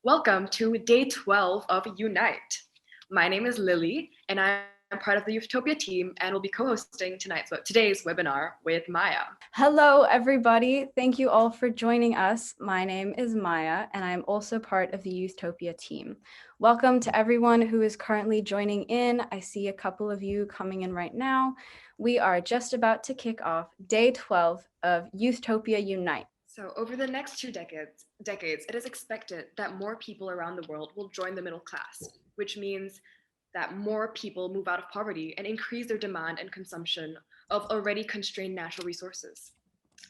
Welcome to day 12 of Unite. My name is Lily, and I'm part of the Youthtopia team and will be co-hosting today's webinar with Maya. Hello, everybody. Thank you all for joining us. My name is Maya, and I'm also part of the Youthtopia team. Welcome to everyone who is currently joining in. I see a couple of you coming in right now. We are just about to kick off day 12 of Youthtopia Unite. So over the next two decades, it is expected that more people around the world will join the middle class, which means that more people move out of poverty and increase their demand and consumption of already constrained natural resources.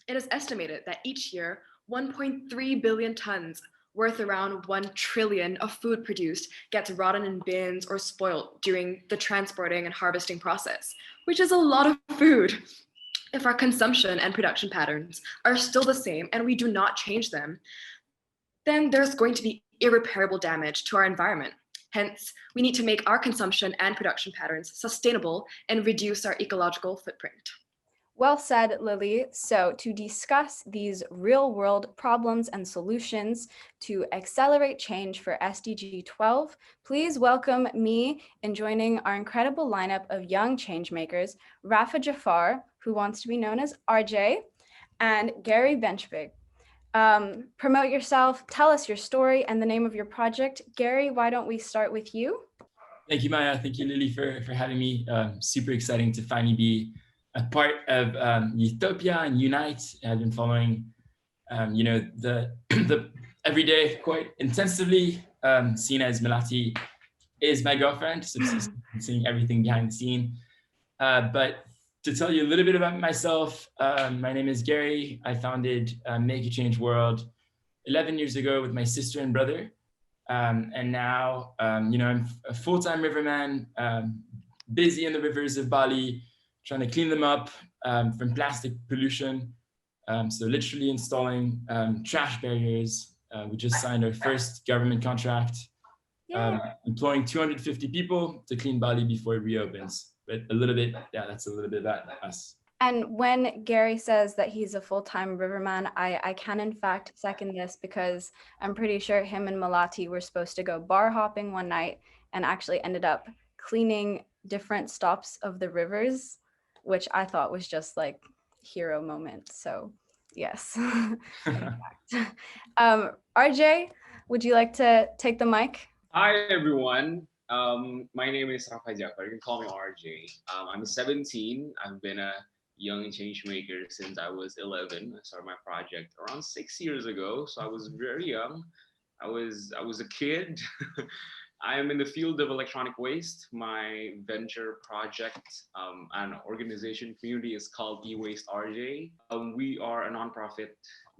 It is estimated that each year, 1.3 billion tons, worth around 1 trillion of food produced, gets rotten in bins or spoiled during the transporting and harvesting process, which is a lot of food. If our consumption and production patterns are still the same and we do not change them, then there's going to be irreparable damage to our environment. Hence, we need to make our consumption and production patterns sustainable and reduce our ecological footprint. Well said, Lily. So to discuss these real-world problems and solutions to accelerate change for SDG 12, please welcome me in joining our incredible lineup of young changemakers, Rafa Jafar, who wants to be known as RJ, and Gary Bencheghib. Promote yourself, tell us your story and the name of your project. Gary, why don't we start with you? Thank you, Maya. Thank you, Lily, for having me. Super exciting to finally be a part of YOUTHTOPIA and Unite. I've been following, the every day quite intensively. Seeing as Melati is my girlfriend, so seeing everything behind the scene. But to tell you a little bit about myself, my name is Gary. I founded Make a Change World 11 years ago with my sister and brother. And now, I'm a full-time riverman, busy in the rivers of Bali, trying to clean them up from plastic pollution. So literally installing trash barriers. We just signed our first government contract, employing 250 people to clean Bali before it reopens. But that's a little bit about us. And when Gary says that he's a full-time riverman, I can in fact second this, because I'm pretty sure him and Melati were supposed to go bar hopping one night and actually ended up cleaning different stops of the rivers, which I thought was just like hero moment. So yes. RJ, would you like to take the mic? Hi, everyone. My name is Rafa Jafar. You can call me RJ. I'm 17. I've been a young changemaker since I was 11. I started my project around 6 years ago, so I was very young. I was a kid. I am in the field of electronic waste. My venture project and organization community is called eWaste RJ. We are a nonprofit.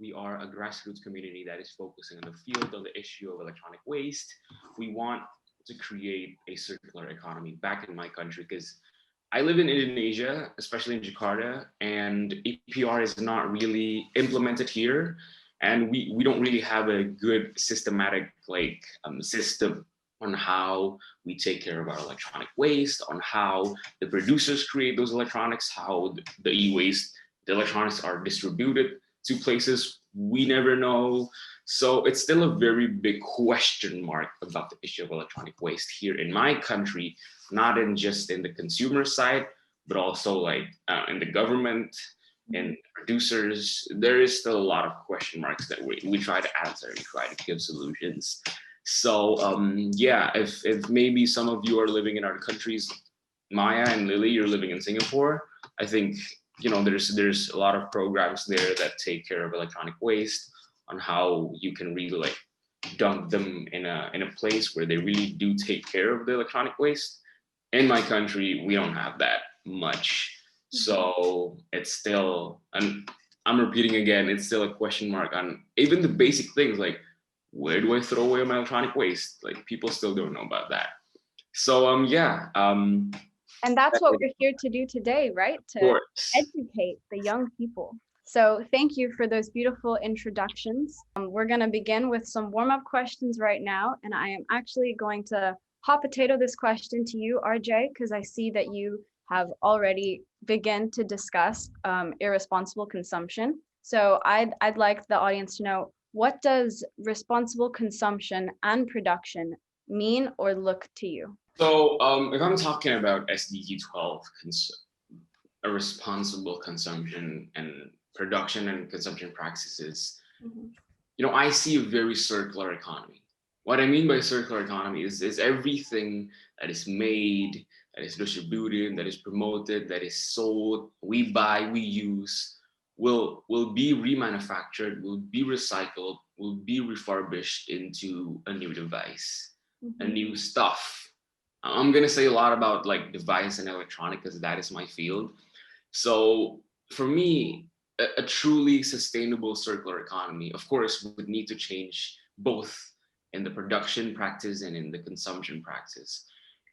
We are a grassroots community that is focusing on the field of the issue of electronic waste. We want to create a circular economy back in my country, because I live in Indonesia, especially in Jakarta, and EPR is not really implemented here. And we don't really have a good systematic system on how we take care of our electronic waste, on how the producers create those electronics, how the e-waste, the electronics are distributed to places we never know. So it's still a very big question mark about the issue of electronic waste here in my country, not just in the consumer side, but also in the government and producers. There is still a lot of question marks that we try to answer and try to give solutions. So if maybe some of you are living in our countries, Maya and Lily, you're living in Singapore, I think there's a lot of programs there that take care of electronic waste, on how you can really dump them in a place where they really do take care of the electronic waste. In my country, we don't have that much. So it's still, and I'm repeating again, it's still a question mark on even the basic things like, where do I throw away my electronic waste? People still don't know about that. So and that's what we're here to do today, right? To educate the young people. So thank you for those beautiful introductions. We're going to begin with some warm-up questions right now, and I am actually going to hot potato this question to you, RJ, because I see that you have already begun to discuss irresponsible consumption. So I'd like the audience to know, What does responsible consumption and production mean or look to you? So if I'm talking about SDG 12, a responsible consumption and production and consumption practices, I see a very circular economy. What I mean by circular economy is everything that is made, that is distributed, that is promoted, that is sold, we buy, we use, will be remanufactured, will be recycled, will be refurbished into a new device, a new stuff. I'm gonna say a lot about like device and electronic because that is my field. So for me, a truly sustainable circular economy, of course, would need to change both in the production practice and in the consumption practice.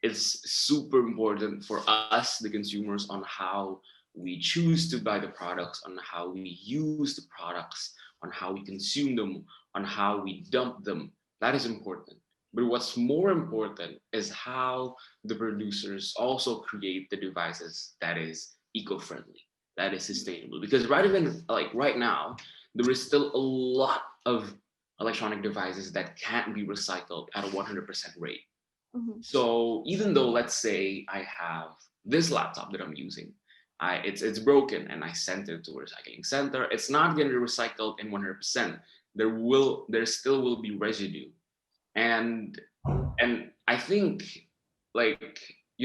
It's super important for us, the consumers, on how we choose to buy the products, on how we use the products, on how we consume them, on how we dump them. That is important. But what's more important is how the producers also create the devices that is eco-friendly, that is sustainable. Because right now, there is still a lot of electronic devices that can't be recycled at a 100% rate. So even though, let's say I have this laptop that I'm using, it's broken and I sent it to a recycling center, it's not going to be recycled in 100%. There still will be residue. And I think, like,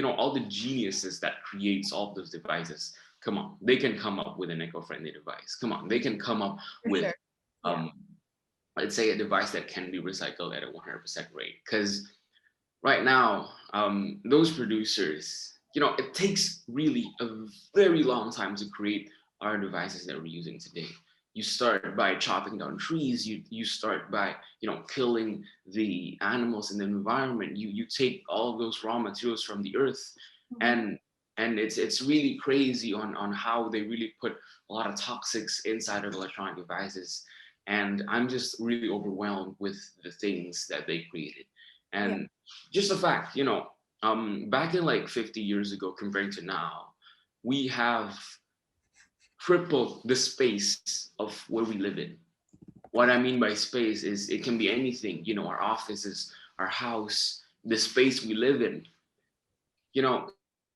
all the geniuses that creates all those devices, come on, they can come up with an eco-friendly device. Come on, they can come up with let's say a device that can be recycled at a 100% rate. Because right now, those producers, it takes really a very long time to create our devices that we're using today. You start by chopping down trees. You start by killing the animals in the environment. You take all of those raw materials from the earth, and it's really crazy on how they really put a lot of toxics inside of electronic devices. And I'm just really overwhelmed with the things that they created. And just the fact, back in like 50 years ago compared to now, we have triple the space of where we live in. What I mean by space is it can be anything, our offices, our house, the space we live in,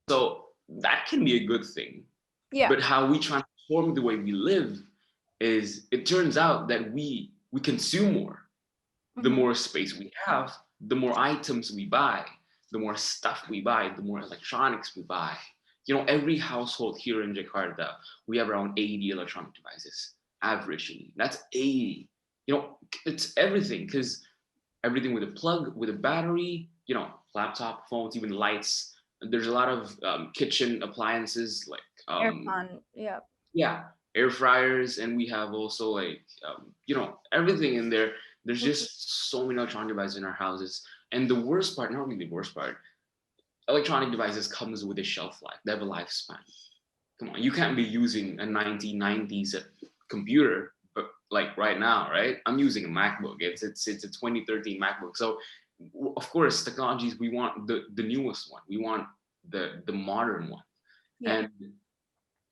so that can be a good thing. But how we transform the way we live is, it turns out that we consume more. The more space we have, the more items we buy, the more stuff we buy, the more electronics we buy. Every household here in Jakarta, we have around 80 electronic devices, averagely. That's 80. It's everything, because everything with a plug, with a battery, laptop, phones, even lights. There's a lot of kitchen appliances like air fryers, and we have also like everything in there. There's just so many electronic devices in our houses. And the worst part, not really the worst part, electronic devices comes with a shelf life. They have a lifespan. Come on, you can't be using a 1990s computer, but like right now, right? I'm using a MacBook. It's a 2013 MacBook. So of course, technologies, we want the newest one. We want the modern one. And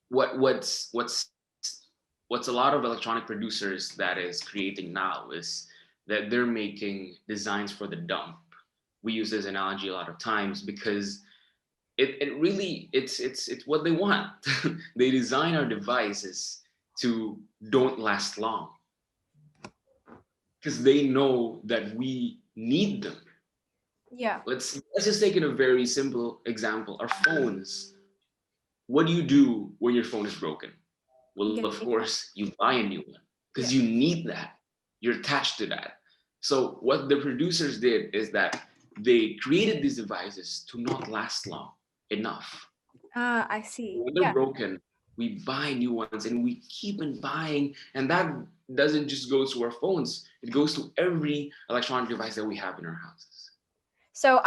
what's a lot of electronic producers that is creating now is that they're making designs for the dump. We use this analogy a lot of times because it's what they want. They design our devices to don't last long because they know that we need them. Let's just take it a very simple example. Our phones. What do you do when your phone is broken? Well, of course, you buy a new one because you need that. You're attached to that. So what the producers did is that they created these devices to not last long enough. I see. When they're broken, we buy new ones and we keep on buying. And that doesn't just go to our phones. It goes to every electronic device that we have in our houses. So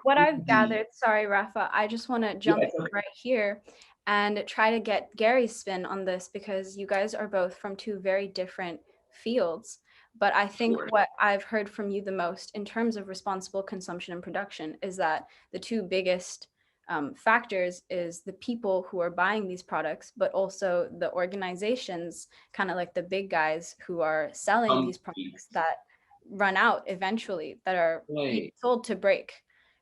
what I've gathered, sorry, Rafa, I just want to jump in right here and try to get Gary's spin on this, because you guys are both from two very different fields. But I think what I've heard from you the most in terms of responsible consumption and production is that the two biggest factors is the people who are buying these products, but also the organizations, kind of like the big guys who are selling these products that run out eventually, that are sold to break.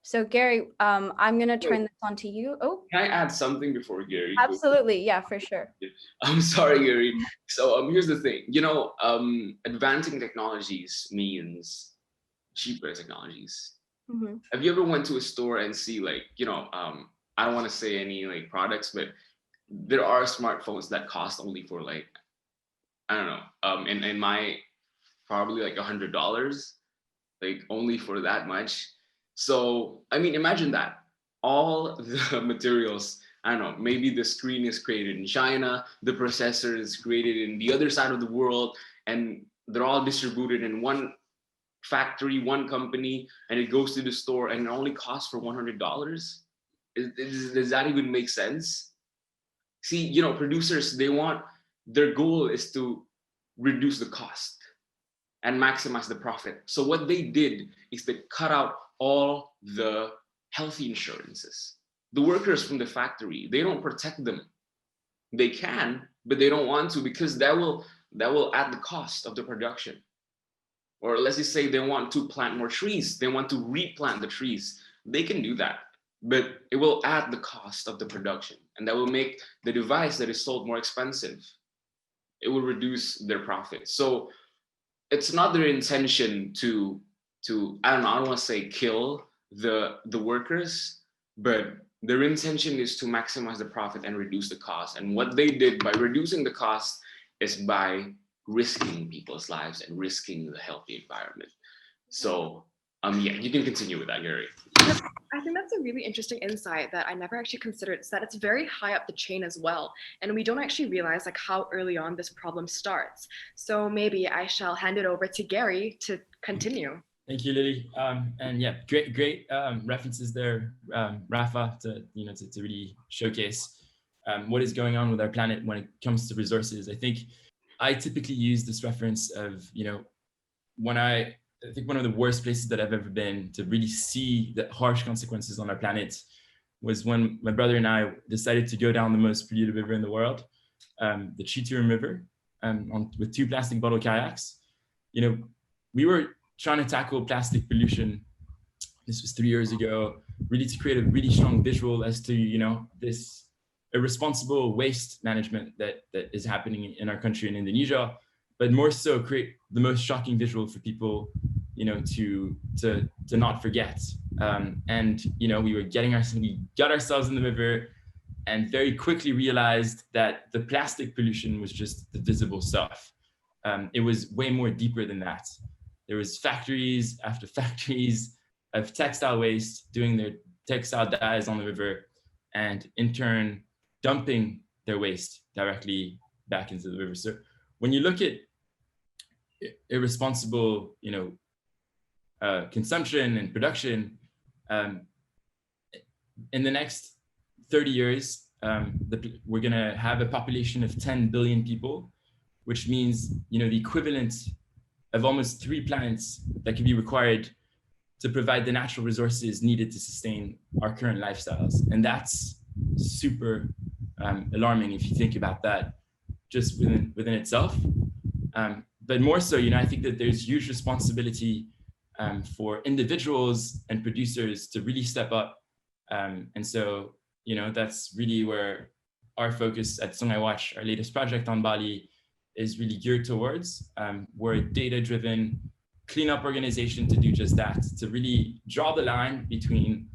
So Gary, I'm going to turn this on to you. Oh, can I add something before Gary? Absolutely. Yeah, for sure. I'm sorry, Gary. So here's the thing, advancing technologies means cheaper technologies. Mm-hmm. Have you ever went to a store and see I don't want to say any products, but there are smartphones that cost only for I don't know, in my probably $100, only for that much. So I mean, imagine that all the materials, I don't know, maybe the screen is created in China, the processor is created in the other side of the world, and they're all distributed in one factory, one company, and it goes to the store and it only costs for $100. Does that even make sense? See, producers, their goal is to reduce the cost and maximize the profit. So what they did is they cut out all the healthy insurances. The workers from the factory, they don't protect them. They can, but they don't want to, because that will add the cost of the production. Or let's just say they want to plant more trees, they want to replant the trees. They can do that, but it will add the cost of the production, and that will make the device that is sold more expensive. It will reduce their profit. So it's not their intention to I don't want to say kill the workers, but their intention is to maximize the profit and reduce the cost. And what they did by reducing the cost is by risking people's lives and risking the healthy environment. So yeah, you can continue with that, Gary. I think that's a really interesting insight that I never actually considered, is that it's very high up the chain as well. And we don't actually realize how early on this problem starts. So maybe I shall hand it over to Gary to continue. Thank you, Lily. And yeah, great references there, Rafa, to really showcase what is going on with our planet when it comes to resources. I think I typically use this reference of, when I think one of the worst places that I've ever been to really see the harsh consequences on our planet was when my brother and I decided to go down the most polluted river in the world, the Chiturum River, with 2 plastic bottle kayaks. We were trying to tackle plastic pollution. This was 3 years ago, really to create a really strong visual as to, this irresponsible waste management that is happening in our country in Indonesia, but more so create the most shocking visual for people, to not forget. And we got ourselves in the river and very quickly realized that the plastic pollution was just the visible stuff. It was way more deeper than that. There was factories after factories of textile waste doing their textile dyes on the river, and in turn dumping their waste directly back into the river. So when you look at irresponsible, consumption and production, in the next 30 years, we're gonna have a population of 10 billion people, which means, the equivalent of almost 3 planets that could be required to provide the natural resources needed to sustain our current lifestyles. And that's super alarming if you think about that just within itself. But more so, I think that there's huge responsibility for individuals and producers to really step up. And so, that's really where our focus at Sungai Watch, our latest project on Bali, is really geared towards. We're a data-driven cleanup organization to do just that, to really draw the line between,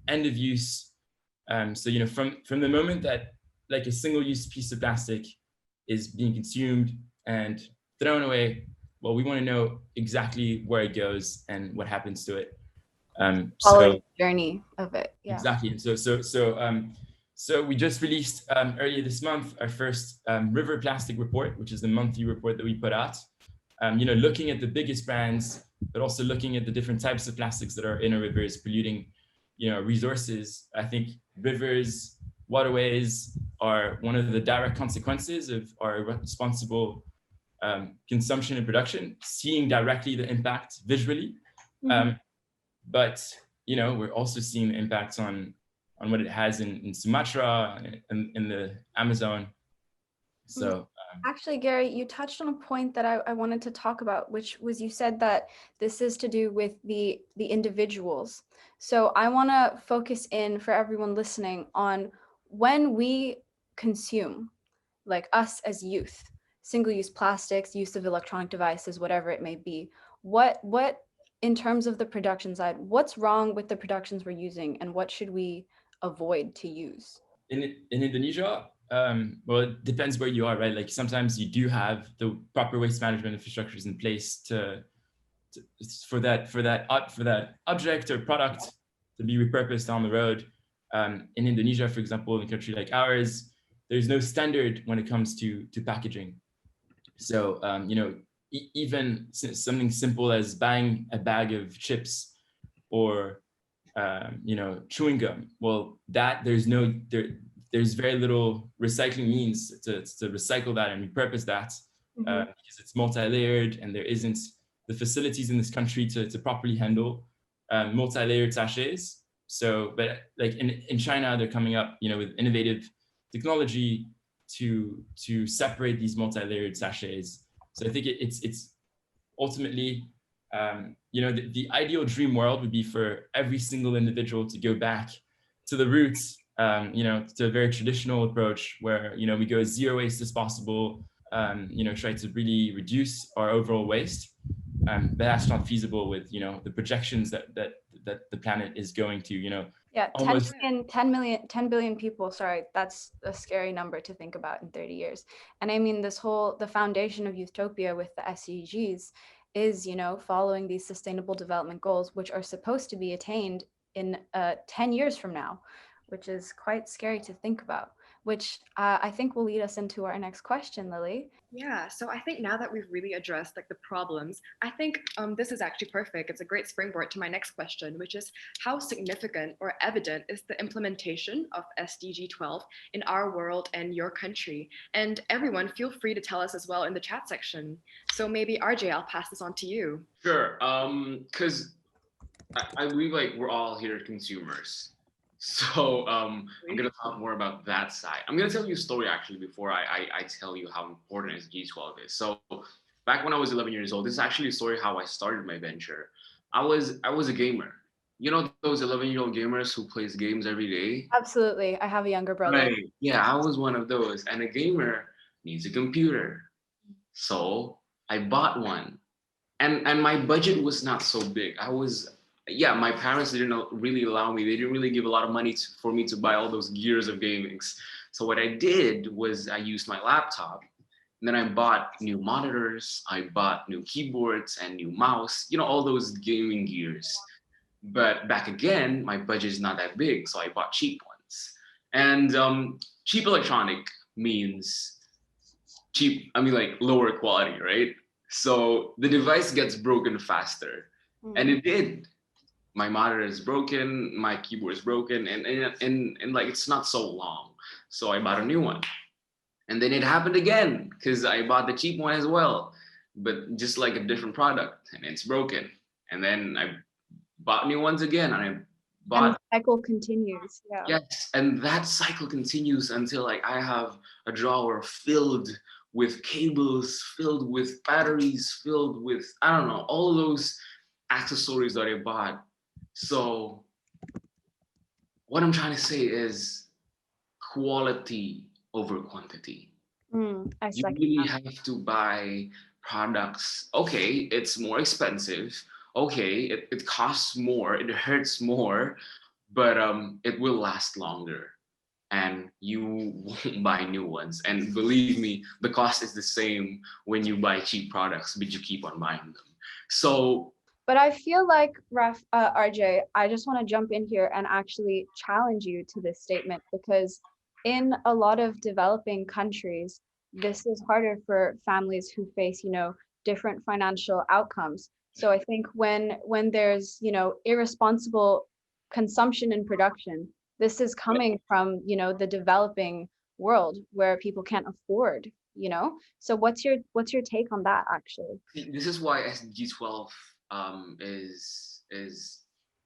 end of use. So, from the moment that a single-use piece of plastic is being consumed and thrown away, well, we want to know exactly where it goes and what happens to it. Follow the journey of it. Yeah. Exactly. And so we just released earlier this month our first river plastic report, which is the monthly report that we put out. Looking at the biggest brands, but also looking at the different types of plastics that are in our rivers polluting, resources. I think rivers, waterways are one of the direct consequences of our irresponsible consumption and production, seeing directly the impact visually. Mm-hmm. But we're also seeing the impacts on what it has in Sumatra and in the Amazon. So actually, Gary, you touched on a point that I wanted to talk about, which was you said that this is to do with the individuals. So I want to focus in for everyone listening on when we consume, like us as youth, single-use plastics, use of electronic devices, whatever it may be. What in terms of the production side, what's wrong with the productions we're using, and what should we avoid to use? in Indonesia, well, it depends where you are, right? Like sometimes you do have the proper waste management infrastructures in place for that object or product to be repurposed on the road. In Indonesia, for example, in a country like ours, there's no standard when it comes to packaging. So even something simple as buying a bag of chips or chewing gum, well, that there's very little recycling means to recycle that and repurpose that, because it's multi-layered and there isn't the facilities in this country to properly handle multi-layered sachets. So, but like in China, they're coming up, with innovative technology to separate these multi-layered sachets. So I think it's ultimately, the ideal dream world would be for every single individual to go back to the roots, to a very traditional approach where, we go as zero waste as possible, try to really reduce our overall waste. But that's not feasible with, the projections that the planet is going to, Yeah, almost 10 billion people, sorry, that's a scary number to think about in 30 years. And I mean, the foundation of Youthtopia with the SDGs is, following these sustainable development goals, which are supposed to be attained in 10 years from now, which is quite scary to think about, which I think will lead us into our next question, Lily. Yeah, so I think now that we've really addressed the problems, I think this is actually perfect. It's a great springboard to my next question, which is how significant or evident is the implementation of SDG 12 in our world and your country? And everyone, feel free to tell us as well in the chat section. So maybe RJ, I'll pass this on to you. Sure, because I believe like we're all here consumers. So I'm gonna talk more about that side. I'm gonna tell you a story actually before I tell you how important SDG 12 is. So back when I was 11 years old, this is actually a story how I started my venture. I was a gamer. You know those 11-year-old gamers who plays games every day? Absolutely, I have a younger brother. Right. Yeah, I was one of those. And a gamer needs a computer. So I bought one. And my budget was not so big. My parents didn't really allow me. They didn't really give a lot of money for me to buy all those gears of gamings. So what I did was I used my laptop, and then I bought new monitors, I bought new keyboards and new mouse, all those gaming gears. But back again, my budget is not that big, so I bought cheap ones. And cheap electronic means cheap, like lower quality, right? So the device gets broken faster. And it did. My monitor is broken, my keyboard is broken, and like it's not so long. So I bought a new one. And then it happened again because I bought the cheap one as well, but just like a different product, and it's broken. And then I bought new ones again, and I bought. And the cycle continues. Yeah. Yes, and that cycle continues until like I have a drawer filled with cables, filled with batteries, filled with, I don't know, all those accessories that I bought. So what I'm trying to say is quality over quantity. You really have to buy products. Okay, it's more expensive. Okay, it costs more, it hurts more, but it will last longer. And you won't buy new ones. And believe me, the cost is the same when you buy cheap products, but you keep on buying them. So, but I feel like, RJ, I just want to jump in here and actually challenge you to this statement, because in a lot of developing countries, this is harder for families who face, different financial outcomes. So I think when there's, irresponsible consumption and production, this is coming from, the developing world where people can't afford, So what's your take on that, actually? this is why SDG 12 is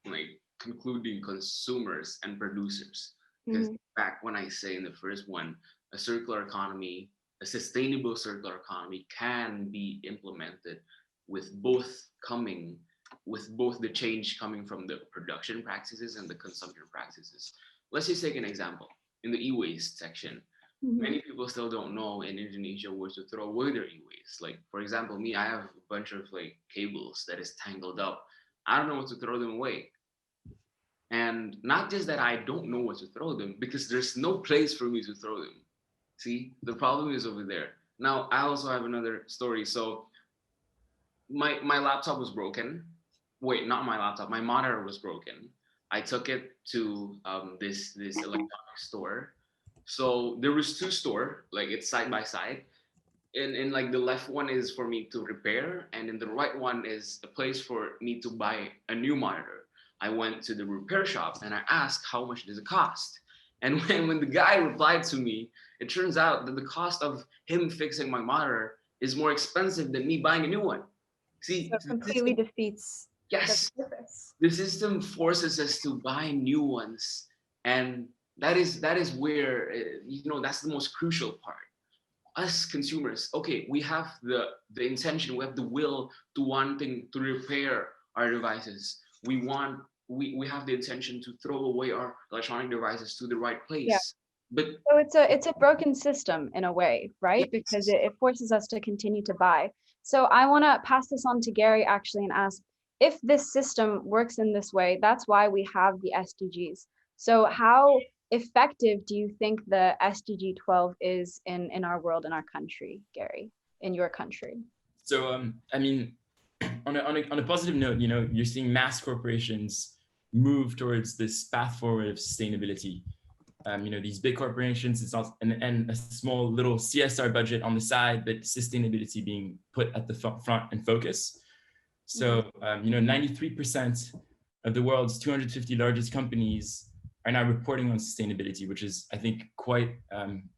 like concluding consumers and producers. Because back when I say in the first one, a circular economy, a sustainable circular economy can be implemented with both the change coming from the production practices and the consumption practices. Let's just take an example. In the e-waste section, many people still don't know in Indonesia where to throw away their e-waste. Like, for example, me, I have a bunch of like cables that is tangled up. I don't know what to throw them away. And not just that I don't know what to throw them, because there's no place for me to throw them. See, the problem is over there. Now, I also have another story. So my laptop was broken. Wait, not my laptop. My monitor was broken. I took it to this electronic store. So there was two store, like it's side by side. And like the left one is for me to repair, and in the right one is a place for me to buy a new monitor. I went to the repair shop and I asked how much does it cost. And when the guy replied to me, it turns out that the cost of him fixing my monitor is more expensive than me buying a new one. See, So it completely defeats yes, the purpose. the system forces us to buy new ones, and that is where that's the most crucial part. Us consumers, okay, we have the intention, we have the will to wanting to repair our devices. We have the intention to throw away our electronic devices to the right place. Yeah. But So it's a broken system in a way, right? Yes. Because it forces us to continue to buy. So I want to pass this on to Gary actually and ask, if this system works in this way, that's why we have the SDGs. So how effective do you think the SDG 12 is in our world, in our country, Gary, in your country? So, I mean, on a positive note, you're seeing mass corporations move towards this path forward of sustainability. These big corporations, it's not, and a small little CSR budget on the side, but sustainability being put at the front and focus. So, 93% of the world's 250 largest companies are now reporting on sustainability, which is, I think, quite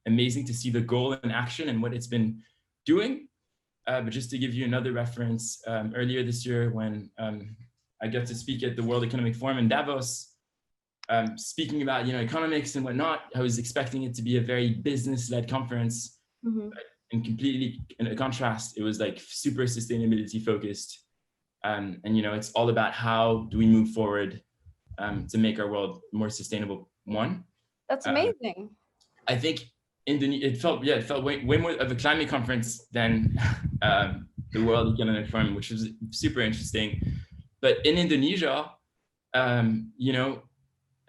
amazing to see the goal in action and what it's been doing. But just to give you another reference, earlier this year when I got to speak at the World Economic Forum in Davos, speaking about economics and whatnot, I was expecting it to be a very business-led conference, but in completely in a contrast, it was like super sustainability focused, and it's all about how do we move forward to make our world more sustainable. One, that's amazing. I think it felt way more of a climate conference than the World Economic Forum, which was super interesting. But in Indonesia,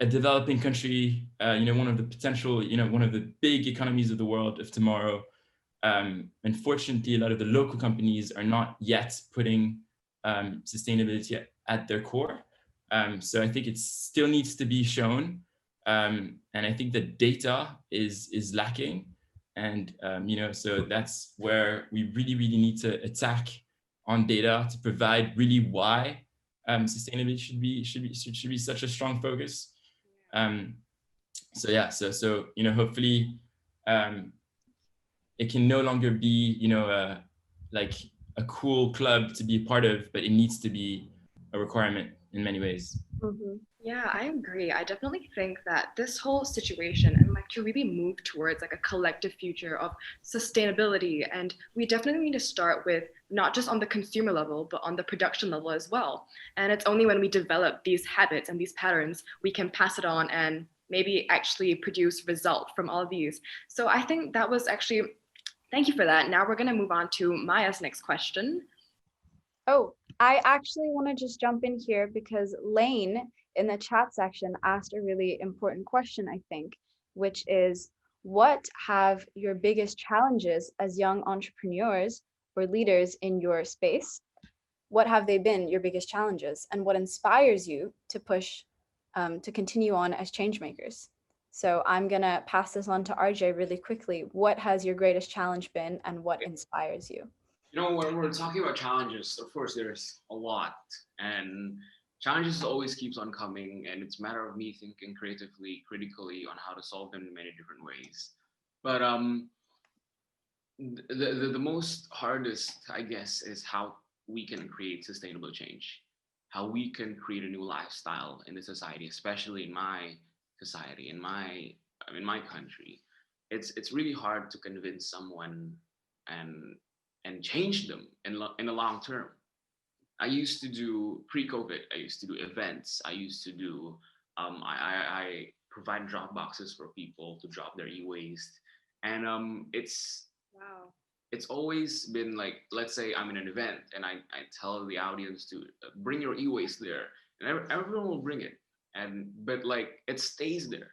a developing country, one of the potential, one of the big economies of the world of tomorrow. Unfortunately, a lot of the local companies are not yet putting sustainability at their core. So I think it still needs to be shown. And I think the data is lacking. And, so that's where we really, really need to attack on data to provide really why sustainability should be such a strong focus. So hopefully it can no longer be like a cool club to be a part of, but it needs to be a requirement in many ways. Yeah, I agree. I definitely think that this whole situation and like to really move towards like a collective future of sustainability, and we definitely need to start with not just on the consumer level, but on the production level as well. And it's only when we develop these habits and these patterns, we can pass it on and maybe actually produce result from all of these. So I think that was actually, thank you for that. Now we're going to move on to Maya's next question. Oh, I actually want to just jump in here because Lane in the chat section asked a really important question, I think, which is, what have your biggest challenges as young entrepreneurs or leaders in your space? What have they been, your biggest challenges, and what inspires you to push, to continue on as change makers? So I'm going to pass this on to RJ really quickly. What has your greatest challenge been and what inspires you? When we're talking about challenges, of course, there's a lot, and challenges always keeps on coming, and it's a matter of me thinking creatively, critically on how to solve them in many different ways. But the most hardest, I guess, is how we can create sustainable change. how we can create a new lifestyle in the society, especially in my society, in my country. It's really hard to convince someone and change them in the long term. I used to do pre-COVID. I used to do events. I used to do. I provide drop boxes for people to drop their e-waste, and Wow. it's always been like, let's say I'm in an event and I tell the audience to bring your e-waste there, and everyone will bring it, and but like it stays there.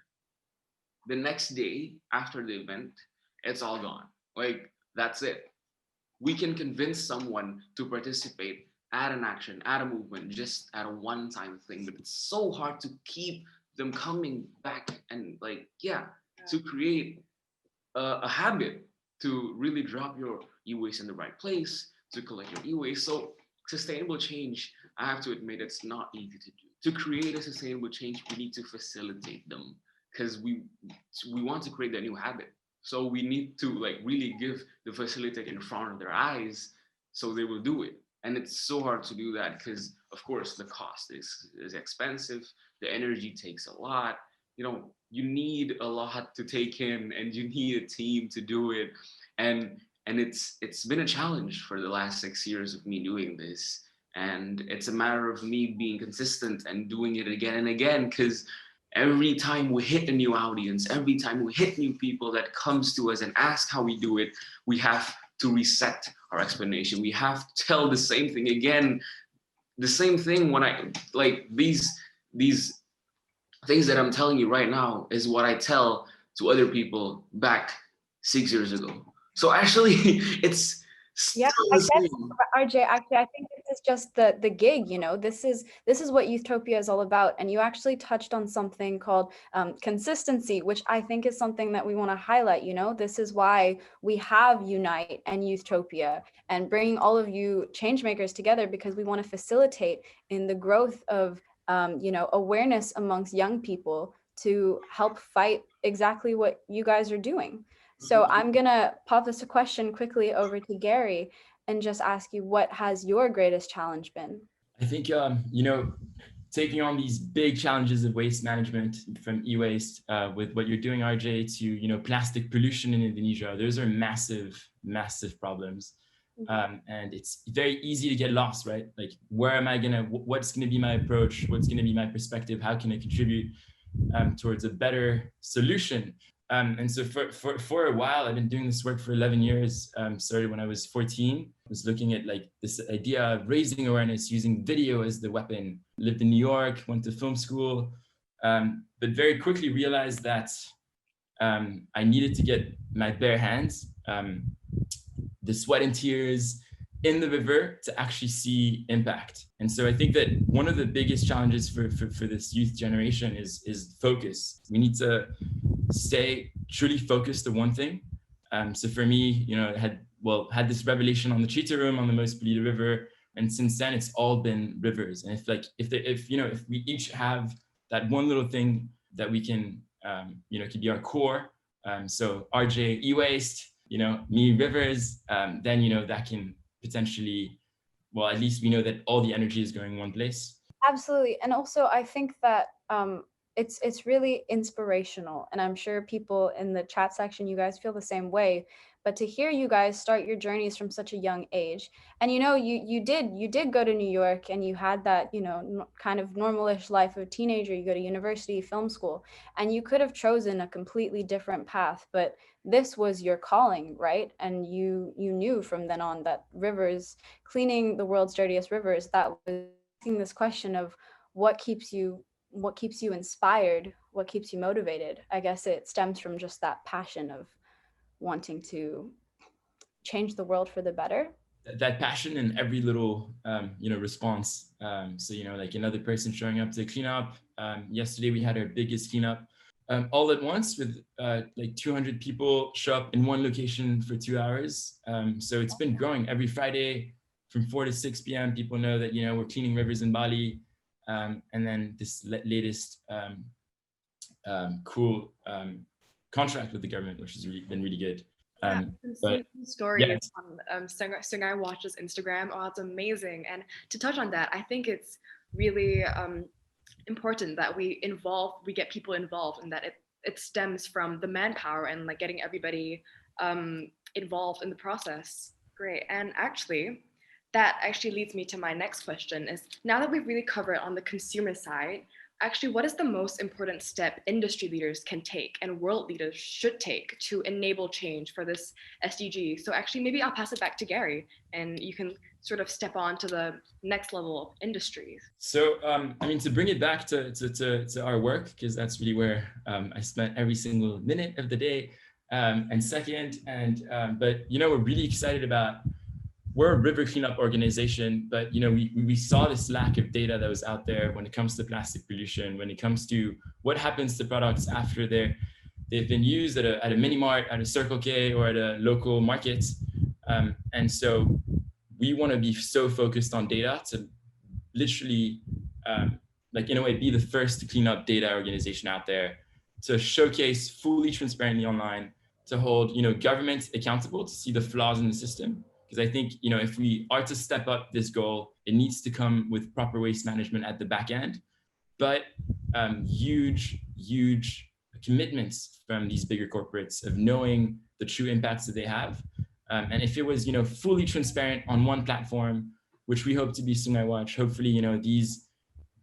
The next day after the event, it's all gone. Like that's it. We can convince someone to participate, add an action, add a movement, just at a one-time thing. But it's so hard to keep them coming back and like, yeah, to create a habit to really drop your e-waste in the right place, to collect your e-waste. So sustainable change, I have to admit, it's not easy to do. To create a sustainable change, we need to facilitate them because we want to create that new habit. So we need to like really give the facilitator in front of their eyes so they will do it. And it's so hard to do that because of course the cost is expensive, the energy takes a lot, you know, you need a lot to take in and you need a team to do it. And it's been a challenge for the last 6 years of me doing this. And it's a matter of me being consistent and doing it again and again because every time we hit a new audience, every time we hit new people that comes to us and ask how we do it, we have to reset our explanation. We have to tell the same thing again, the same thing when I like these things that I'm telling you right now is what I tell to other people back 6 years ago. So actually, it's Yeah, still I the guess same. RJ, actually, I think this is just the gig, you know, this is what Youthtopia is all about. And you actually touched on something called consistency, which I think is something that we want to highlight, you know, this is why we have Unite and Youthtopia and bringing all of you changemakers together, because we want to facilitate in the growth of, you know, awareness amongst young people to help fight exactly what you guys are doing. So I'm gonna pop this a question quickly over to Gary and just ask you, what has your greatest challenge been? I think, you know, taking on these big challenges of waste management, from e-waste with what you're doing, RJ, to, you know, plastic pollution in Indonesia, those are massive, massive problems. And it's very easy to get lost, right? Like, where am I gonna, what's gonna be my approach? What's gonna be my perspective? How can I contribute towards a better solution? And so for a while, I've been doing this work for 11 years. Started when I was 14. I was looking at like this idea of raising awareness using video as the weapon. Lived in New York, went to film school, but very quickly realized that I needed to get my bare hands, the sweat and tears in the river to actually see impact. And so I think that one of the biggest challenges for this youth generation is focus. We need to stay truly focused to one thing. So for me, you know, I had this revelation on the cheetah room on the most polluted river, and since then it's all been rivers. And if we each have that one little thing that we can, you know, could be our core. So RJ e-waste, you know, me rivers, then, you know, that can potentially, well, at least we know that all the energy is going one place. Absolutely. And also I think that it's really inspirational, and I'm sure people in the chat section, you guys feel the same way. But to hear you guys start your journeys from such a young age, and you know, you did go to New York, and you had that, you know, kind of normalish life of a teenager. You go to university, film school, and you could have chosen a completely different path, but this was your calling, right? And you knew from then on that rivers, cleaning the world's dirtiest rivers, that was asking this question of what keeps you inspired, what keeps you motivated. I guess it stems from just that passion of wanting to change the world for the better. That passion in every little, you know, response. So, you know, like another person showing up to clean up. Yesterday we had our biggest cleanup all at once with like 200 people show up in one location for 2 hours. So it's been growing every Friday from 4 to 6 p.m. People know that, you know, we're cleaning rivers in Bali. And then this latest cool contract with the government, which has been really good. But stories yeah, on Sungai Watch's Instagram. Oh, it's amazing. And to touch on that, I think it's really important that we get people involved, and that it stems from the manpower and like getting everybody involved in the process. Great. And actually, that actually leads me to my next question is, now that we've really covered on the consumer side, actually, what is the most important step industry leaders can take and world leaders should take to enable change for this SDG? So actually, maybe I'll pass it back to Gary, and you can sort of step on to the next level of industries. So, I mean, to bring it back to our work, because that's really where I spent every single minute of the day and second. But, you know, we're really excited about, we're a river cleanup organization, but, you know, we saw this lack of data that was out there when it comes to plastic pollution, when it comes to what happens to products after they've been used at a mini mart, at a Circle K, or at a local market. And so we want to be so focused on data to literally, like in a way, be the first clean up data organization out there, to showcase fully transparently online, to hold, you know, governments accountable to see the flaws in the system. Because I think, you know, if we are to step up this goal, it needs to come with proper waste management at the back end, but huge commitments from these bigger corporates of knowing the true impacts that they have. And if it was, you know, fully transparent on one platform, which we hope to be soon, I watch, hopefully, you know, these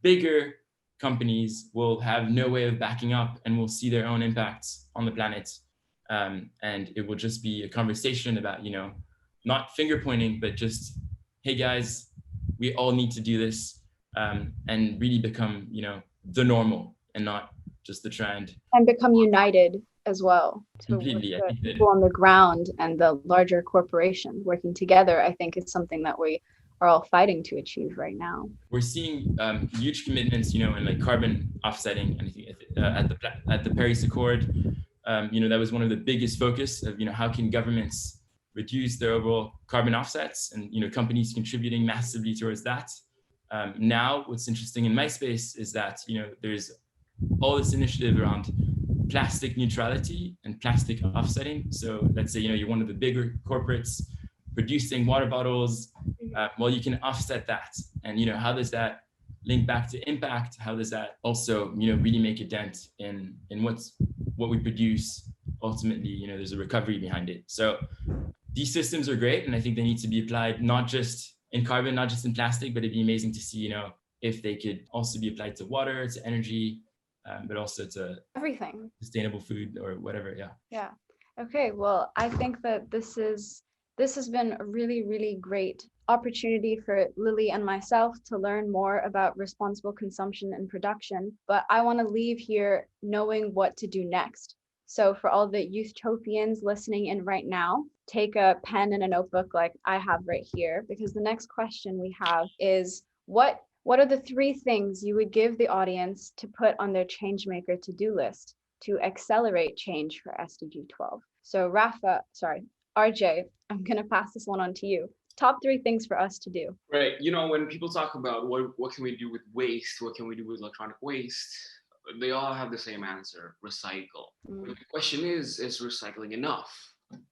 bigger companies will have no way of backing up and will see their own impacts on the planet. And it will just be a conversation about, you know, not finger pointing, but just, hey guys, we all need to do this, and really become, you know, the normal and not just the trend. And become united as well. Completely. I think that people on the ground and the larger corporation working together, I think, is something that we are all fighting to achieve right now. We're seeing huge commitments, you know, in like carbon offsetting, and I think at the Paris Accord, you know, that was one of the biggest focus of, you know, how can governments reduce their overall carbon offsets, and, you know, companies contributing massively towards that. Now, what's interesting in my space is that, you know, there's all this initiative around plastic neutrality and plastic offsetting. So let's say, you know, you're one of the bigger corporates producing water bottles. Well, you can offset that. And, you know, how does that link back to impact? How does that also, you know, really make a dent in what we produce? Ultimately, you know, there's a recovery behind it. So these systems are great, and I think they need to be applied not just in carbon, not just in plastic, but it'd be amazing to see, you know, if they could also be applied to water, to energy, but also to everything, sustainable food or whatever. Yeah. Okay. Well, I think that this has been a really great opportunity for Lily and myself to learn more about responsible consumption and production. But I want to leave here knowing what to do next. So for all the Youthtopians listening in right now, take a pen and a notebook like I have right here, because the next question we have is, what are the 3 things you would give the audience to put on their changemaker to-do list to accelerate change for SDG 12? So RJ, I'm going to pass this one on to you. Top 3 things for us to do. Right. You know, when people talk about what can we do with waste, what can we do with electronic waste, they all have the same answer: recycle. The question is recycling enough?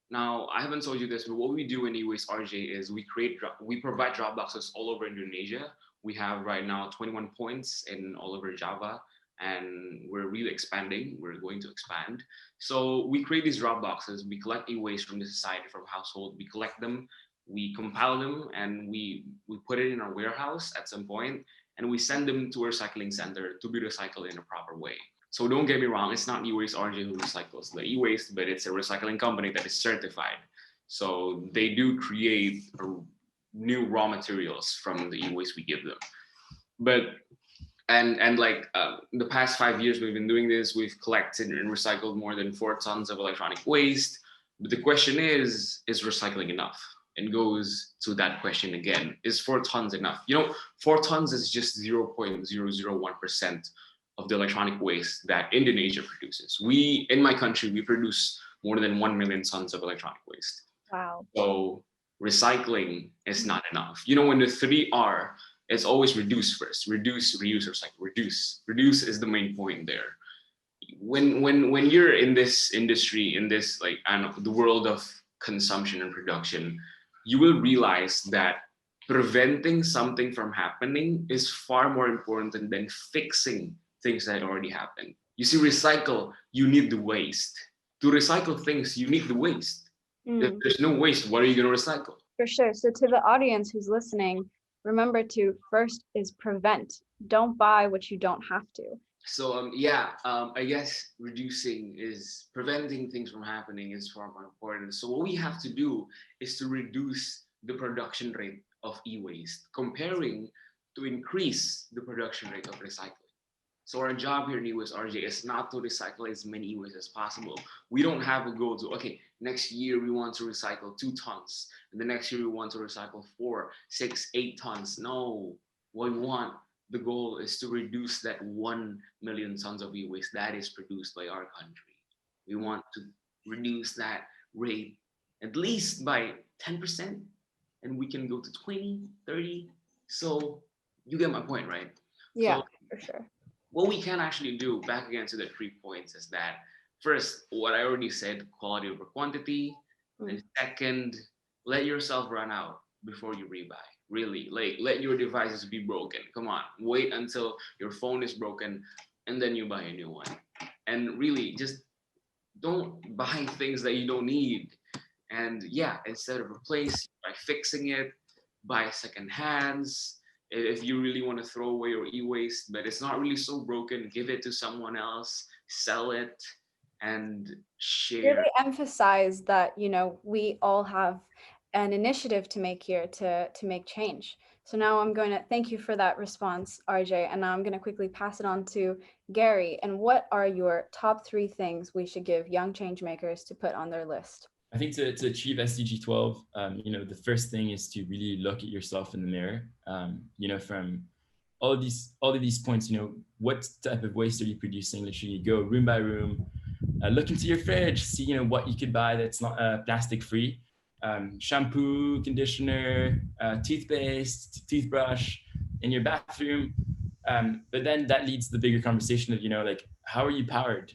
Now, I haven't told you this, but what we do in eWaste RJ is we provide drop boxes all over Indonesia. We have right now 21 points in all over Java, and we're really expanding. We're going to expand. So we create these drop boxes. We collect e-waste from the society, from household. We collect them, we compile them, and we put it in our warehouse at some point, and we send them to a recycling center to be recycled in a proper way. So don't get me wrong, it's not eWaste RJ who recycles the e-waste, but it's a recycling company that is certified. So they do create new raw materials from the e-waste we give them. But and like the past 5 years we've been doing this, we've collected and recycled more than 4 tons of electronic waste. But the question is recycling enough? And goes to that question again: is 4 tons enough? You know, 4 tons is just 0.001% of the electronic waste that Indonesia produces. In my country, we produce more than 1 million tons of electronic waste. Wow. So recycling is not enough. You know, when the 3R, it's always reduce first: reduce, reuse, recycle. Reduce is the main point there. When you're in this industry, in this, like, I don't know, the world of consumption and production, you will realize that preventing something from happening is far more important than fixing things that already happened. You see, recycle, you need the waste. To recycle things, you need the waste. If there's no waste, what are you going to recycle? For sure. So to the audience who's listening, remember to first is prevent. Don't buy what you don't have to. So I guess preventing things from happening is far more important. So what we have to do is to reduce the production rate of e-waste, comparing to increase the production rate of recycling. So our job here in US RJ is not to recycle as many e-waste as possible. We don't have a goal to, okay, next year we want to recycle 2 tons, and the next year we want to recycle 4, 6, 8 tons. No, what we want, the goal is to reduce that 1 million tons of e-waste that is produced by our country. We want to reduce that rate at least by 10%, and we can go to 20, 30. So you get my point, right? Yeah, so, for sure. What we can actually do, back again to the 3 points, is that first, what I already said, quality over quantity. And second, let yourself run out before you rebuy. Really, like, let your devices be broken. Come on, wait until your phone is broken and then you buy a new one. And really, just don't buy things that you don't need. And yeah, instead of replace by fixing it, buy second hands. If you really want to throw away your e-waste, but it's not really so broken, give it to someone else, sell it, and share. Really emphasize that, you know, we all have an initiative to make here to make change. So now I'm going to thank you for that response, RJ, and now I'm going to quickly pass it on to Gary. And what are your top 3 things we should give young change makers to put on their list? I think to achieve SDG 12, you know, the first thing is to really look at yourself in the mirror. You know, from all of these points, you know, what type of waste are you producing? Literally, go room by room, look into your fridge, see, you know, what you could buy that's not plastic free. Shampoo, conditioner, toothpaste, toothbrush in your bathroom. But then that leads to the bigger conversation of, you know, like, how are you powered?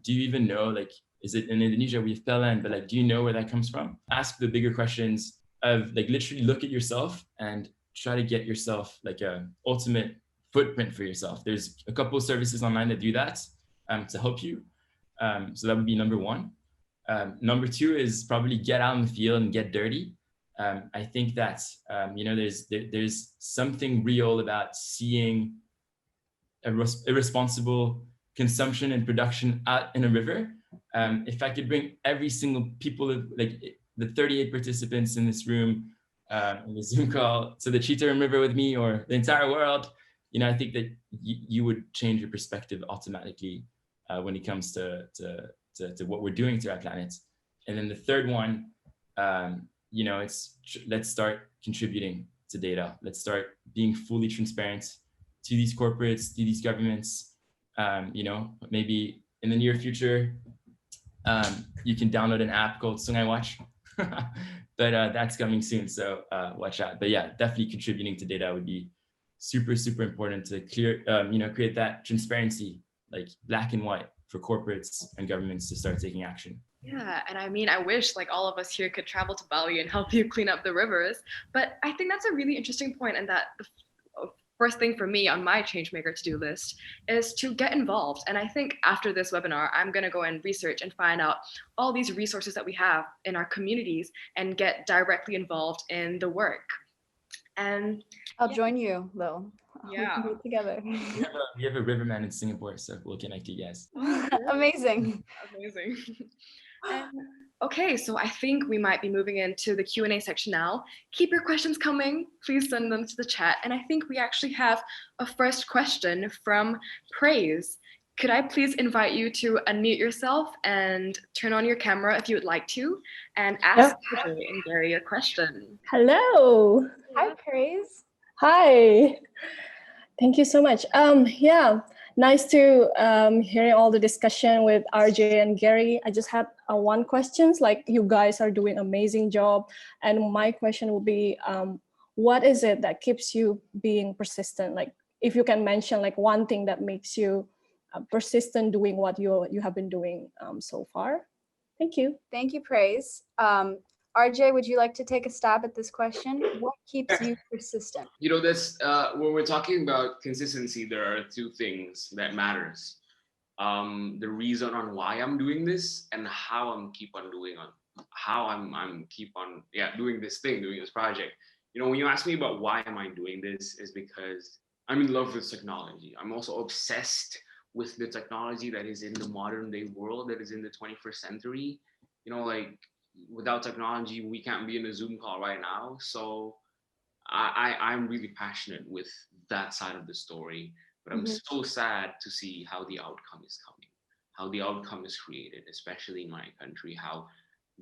Do you even know, like, is it in Indonesia we have PLN, but like, do you know where that comes from? Ask the bigger questions of, like, literally look at yourself and try to get yourself like a ultimate footprint for yourself. There's a couple of services online that do that to help you. So that would be number 1. Number 2 is probably get out in the field and get dirty. I think that, you know, there's something real about seeing irresponsible consumption and production out in a river. If I could bring every single people, like the 38 participants in this room, in the Zoom call, to the Chitarim River with me, or the entire world, you know, I think that you would change your perspective automatically when it comes to what we're doing to our planet. And then the third one, you know, it's let's start contributing to data. Let's start being fully transparent to these corporates, to these governments. You know, maybe in the near future, you can download an app called Sungai Watch, but that's coming soon, so watch out. But yeah, definitely contributing to data would be super, super important to you know, create that transparency, like black and white, for corporates and governments to start taking action. Yeah, and I mean, I wish like all of us here could travel to Bali and help you clean up the rivers. But I think that's a really interesting point, and that the first thing for me on my changemaker to-do list is to get involved. And I think after this webinar, I'm going to go and research and find out all these resources that we have in our communities and get directly involved in the work. And I'll join you, Lil. Yeah. We can do it together. We have a riverman in Singapore, so we'll connect you guys. Amazing. Amazing. And, okay, so I think we might be moving into the Q&A section now. Keep your questions coming. Please send them to the chat. And I think we actually have a first question from Praise. Could I please invite you to unmute yourself and turn on your camera if you would like to, and ask RJ and Gary a question. Hello. Hi, Praise. Hi. Thank you so much. Yeah, nice to hearing all the discussion with RJ and Gary. I just had one question. Like, you guys are doing an amazing job, and my question will be, what is it that keeps you being persistent? Like, if you can mention like one thing that makes you persistent doing what you have been doing so far. Thank you. Thank you, Praise. RJ, would you like to take a stab at this question? What keeps you persistent? You know, this when we're talking about consistency, there are two things that matters. The reason on why I'm doing this and how I'm keep on doing on how I'm keep on doing this thing, doing this project. You know, when you ask me about why am I doing this, is because I'm in love with technology. I'm also obsessed with the technology that is in the modern day world, that is in the 21st century. You know, like without technology, we can't be in a Zoom call right now. So I'm really passionate with that side of the story, but I'm so sad to see how the outcome is coming, how the outcome is created, especially in my country, how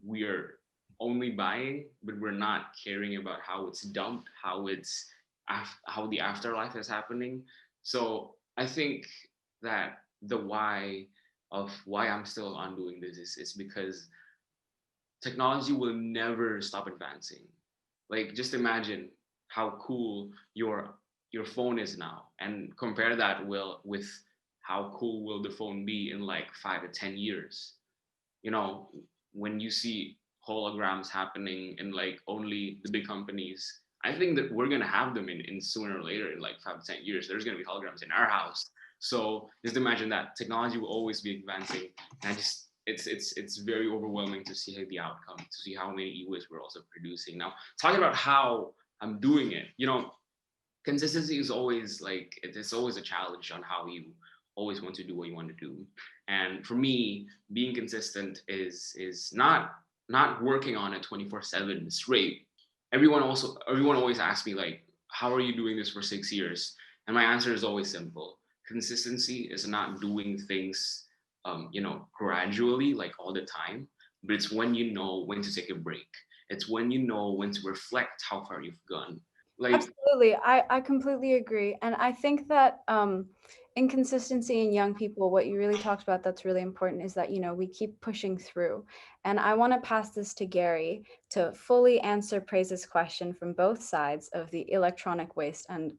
we're only buying, but we're not caring about how it's dumped, how it's how the afterlife is happening. So I think that the why of why I'm still on doing this is because technology will never stop advancing. Like just imagine how cool your phone is now, and compare that with how cool will the phone be in like 5 to 10 years. You know, when you see holograms happening in like only the big companies, I think that we're gonna have them in sooner or later, in like 5 to 10 years. There's gonna be holograms in our house. So just imagine that technology will always be advancing. And I just it's very overwhelming to see the outcome, to see how many e-waste we're also producing. Now, talking about how I'm doing it, you know, consistency is always like, it's always a challenge on how you always want to do what you want to do. And for me, being consistent is not working on it 24/7 straight. Everyone always asks me like, how are you doing this for 6 years? And my answer is always simple. Consistency is not doing things you know, gradually, like all the time, but it's when you know when to take a break. It's when you know when to reflect how far you've gone. Like, absolutely, I completely agree. And I think that inconsistency in young people, what you really talked about that's really important is that, you know, we keep pushing through. And I want to pass this to Gary to fully answer Praise's question from both sides of the electronic waste and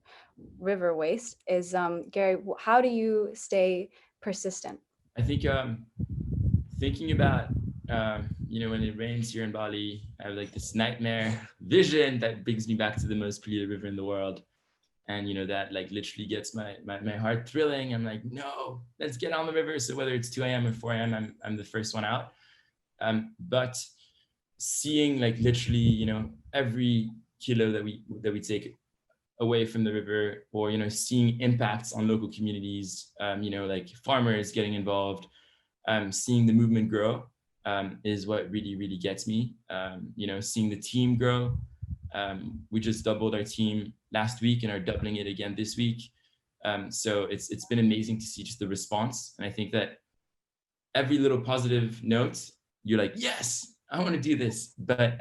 river waste. Is Gary, how do you stay persistent? I think thinking about you know, when it rains here in Bali, I have like this nightmare vision that brings me back to the most polluted river in the world. And you know, that like literally gets my heart thrilling. I'm like, no, let's get on the river. So whether it's 2 a.m. or 4 a.m., I'm the first one out. But seeing like literally, you know, every kilo that we take away from the river, or you know, seeing impacts on local communities, you know, like farmers getting involved, seeing the movement grow, is what really gets me. You know, seeing the team grow. We just doubled our team last week and are doubling it again this week. So it's been amazing to see just the response. And I think that every little positive note, you're like, yes, I want to do this. But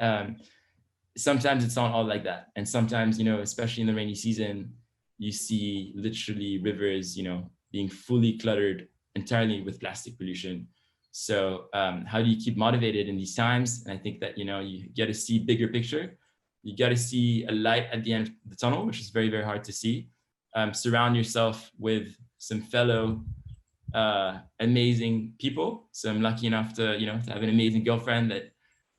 sometimes it's not all like that. And sometimes, you know, especially in the rainy season, you see literally rivers, you know, being fully cluttered entirely with plastic pollution. So how do you keep motivated in these times? And I think that, you know, you get to see bigger picture. You got to see a light at the end of the tunnel, which is very hard to see. Surround yourself with some fellow amazing people. So I'm lucky enough to, you know, to have an amazing girlfriend that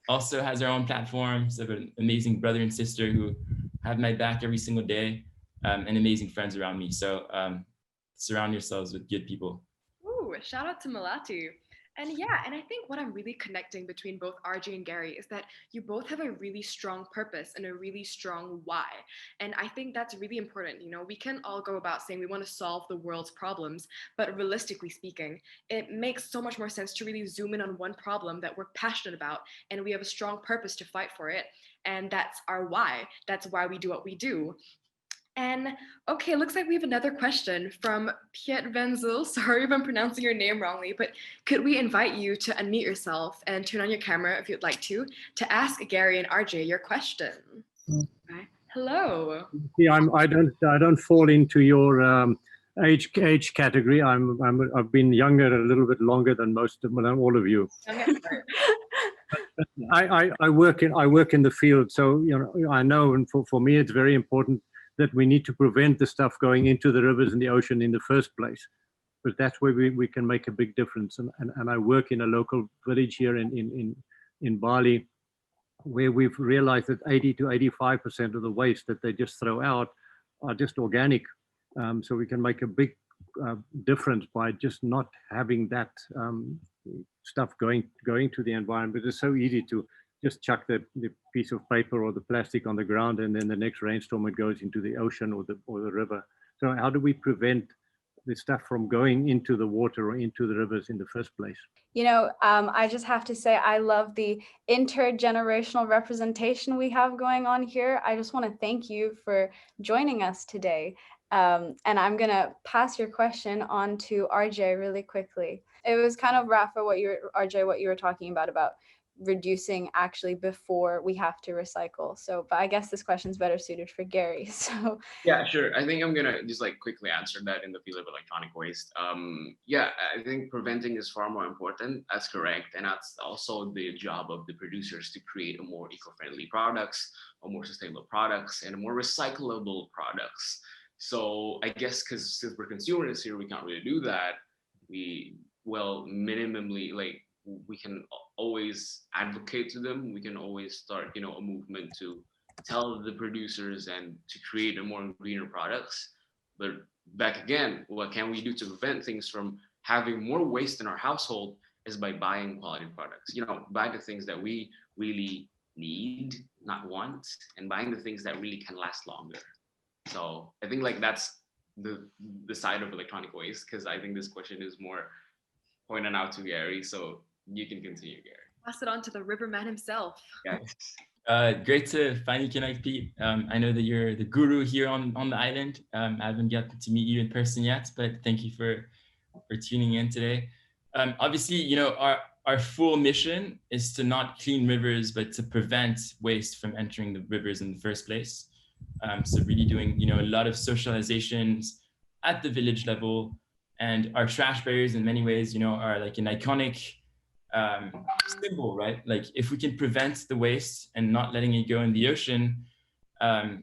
also has her own platform. So I have an amazing brother and sister who have my back every single day, and amazing friends around me. So surround yourselves with good people. Ooh, shout out to Malati. And yeah, and I think what I'm really connecting between both RJ and Gary is that you both have a really strong purpose and a really strong why. And I think that's really important. You know, we can all go about saying we want to solve the world's problems, but realistically speaking, it makes so much more sense to really zoom in on one problem that we're passionate about and we have a strong purpose to fight for it. And that's our why. That's why we do what we do. And okay, looks like we have another question from Piet Wenzel. Sorry if I'm pronouncing your name wrongly, but could we invite you to unmute yourself and turn on your camera if you'd like to ask Gary and RJ your question? Right. Hello. Yeah, I don't fall into your age category. I've been younger a little bit longer than all of you. I work in the field, so you know, I know, and for me it's very important that we need to prevent the stuff going into the rivers and the ocean in the first place. But that's where we can make a big difference. And I work in a local village here in Bali, where we've realized that 80 to 85% of the waste that they just throw out are just organic. So we can make a big difference by just not having that stuff going to the environment. It's so easy to just chuck the piece of paper or the plastic on the ground, and then the next rainstorm it goes into the ocean or the river. So how do we prevent the stuff from going into the water or into the rivers in the first place? You know, I just have to say, I love the intergenerational representation we have going on here. I just want to thank you for joining us today. And I'm going to pass your question on to RJ really quickly. It was kind of Rafa, RJ, what you were talking about reducing actually before we have to recycle. So, but I guess this question is better suited for Gary. So yeah, sure. I think I'm gonna just like quickly answer that in the field of electronic waste. Yeah, I think preventing is far more important. That's correct, and that's also the job of the producers to create a more eco-friendly products, or more sustainable products, and more recyclable products. So I guess because since we're consumers here, we can't really do that. Minimally, like, we can always advocate to them. We can always start, a movement to tell the producers and to create a more greener products. But back again, what can we do to prevent things from having more waste in our household is by buying quality products. Buy the things that we really need, not want, and buying the things that really can last longer. So I think like that's the side of electronic waste, because I think this question is more pointed out to Gary. So you can continue, Gary. Pass it on to the riverman himself. Yes. Great to finally connect, Pete. I know that you're the guru here on the island. I haven't gotten to meet you in person yet, but thank you for tuning in today. Obviously, our full mission is to not clean rivers, but to prevent waste from entering the rivers in the first place. So really doing, a lot of socializations at the village level, and our trash barriers in many ways, are like an iconic symbol, right? Like if we can prevent the waste and not letting it go in the ocean, so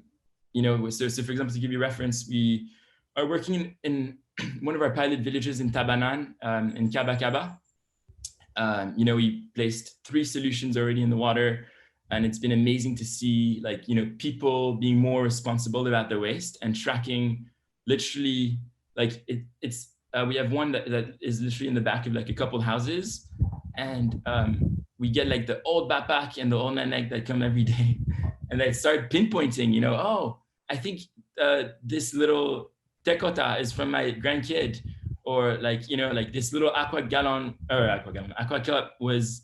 for example, to give you a reference, we are working in one of our pilot villages in Tabanan, in Kabakaba. We placed 3 solutions already in the water, and it's been amazing to see, like, people being more responsible about their waste and tracking literally, like we have one that is literally in the back of like a couple houses, and we get like the old bapak and the old nanek that come every day, and they start pinpointing, oh, I think this little tekota is from my grandkid, or like, like this little aqua cup was,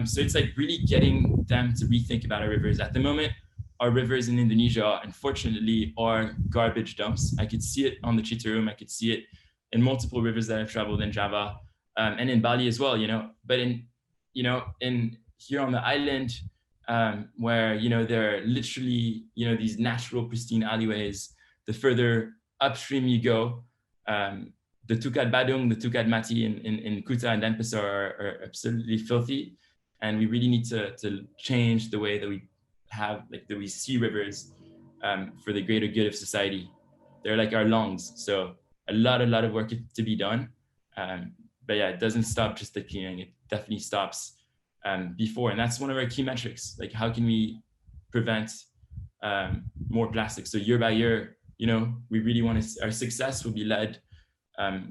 so it's like really getting them to rethink about our rivers. At the moment, our rivers in Indonesia, unfortunately, are garbage dumps. I could see it on the Citarum. I could see it in multiple rivers that I've traveled in Java, and in Bali as well, but in here on the island, where, there are literally, these natural pristine alleyways, the further upstream you go, the Tukad Badung, the Tukad Mati in Kuta and Denpasar are absolutely filthy. And we really need to change the way that we see rivers for the greater good of society. They're like our lungs. So a lot of work to be done. But yeah, it doesn't stop just the cleaning. It definitely stops before. And that's one of our key metrics. Like, how can we prevent more plastic? So year by year, we really want our success will be led